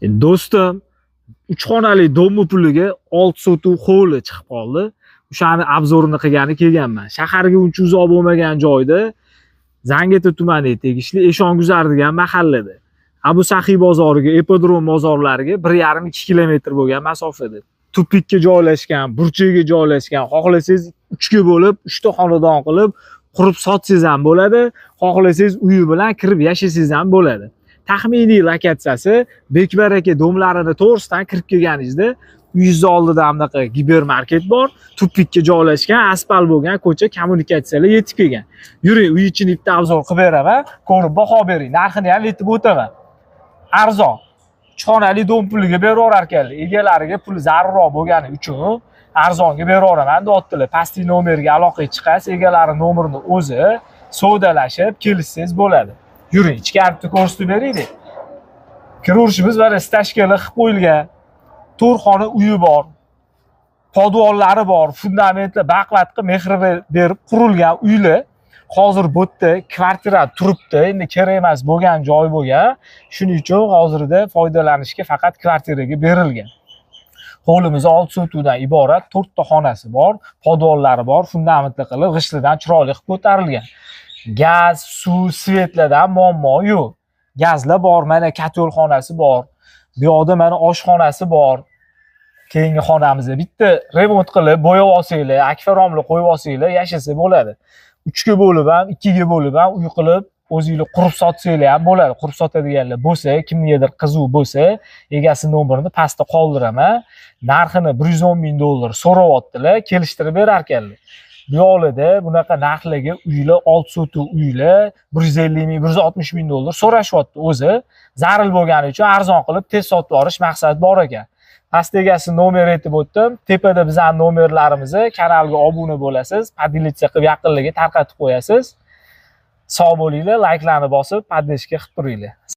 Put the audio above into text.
Do'stim 3 xonali domni puliga 6 sotuv hovli chiqib qoldi. O'shani obzorini qilgani kelganman. Shaharga uncha uzoq bo'lmagan joyda Zangeta tumaniga tegishli Eshonguzar degan mahallada. Abu Saxiy bozoriga, Ipodrom bozorlariga 1,5-2 kilometr bo'lgan masofada. Tupikka joylashgan, burchakka joylashgan. Xohlasangiz 3 ga bo'lib, 3 ta xonadon qilib qurib sotsangiz ham bo'ladi. Xohlasangiz uyi bilan kirib yashasangiz ham bo'ladi. Taxminiy lokatsiyasi Bekbaraka domlarini to'g'risidan kirib kelganingizda uyingiz oldida hamdaqa gibermarket bor, tupikka joylashgan, asfalt bo'lgan ko'cha, kommunikatsiyalar yetib kelgan. Yuring, uy ichini bitta obzor qilib beraman, ko'rib baho bering. Narxini ham aytib o'taman. Arzon. 3 xonali dom puliga beraverar ekanlar. Egalariga pul zarurroq bo'lgani uchun arzonga beraveraman deyaptilar. Pastki nomerga aloqaga chiqasiz, egalari nomerini o'zi savdolashib kelishsangiz bo'ladi. Yuring, ichkarini ko'rsatib beraylik. Kiraverishimiz mana stashkalar qilib qo'yilgan. 4 xona uyi bor. Podvollari bor, fundamentlar baquvvat mehr berib qurilgan uylar. Hozir bu yerda kvartira turibdi, endi kerak emas bo'lgan joy bo'lgan. Shuning uchun hozirda foydalanishga faqat kvartiraga berilgan. Hovlimiz 6 sotuvdan iborat, 4 ta xonasi bor, podvollari bor, fundamentlar qilib g'ishtlardan chiroyli qilib ko'tarilgan. Gaz, suv, svetlardan muammo yo'q. Gazlar bor, mana katyol xonasi bor. Bu yoqda mana oshxonasi bor. Keyingi xonamizda bitta remont qilib, bo'yab olsanglar, akfaromli qo'yib olsanglar, yashasa bo'ladi. 3 ga bo'lib ham, 2 ga bo'lib ham uy qilib, o'zingizlar qurib sotsanglar ham bo'ladi. Qurib sotadiganlar bo'lsa, kimgadir qiziq bo'lsa, egasi nomerini pastda qoldiraman. Narxini $110,000 so'rayaptilar, kelishtirib berar ekanlar. Bu yoqlarda bunaqa narxlarga uylar, 6 sotuv uylar $150,000, $160,000 so'rashyapti o'zi. Zaril bo'lgani uchun arzon qilib tez sotib yuborish maqsad bor ekan. Past egasi nomer aytib o'tdim. Tepada bizning nomerlarimizni, kanalga obuna bo'lasiz, podelitsiya qilib yaqinlarga tarqatib qo'yasiz. Sog' bo'linglar, layklarni bosib, podleshga qilib turinglar.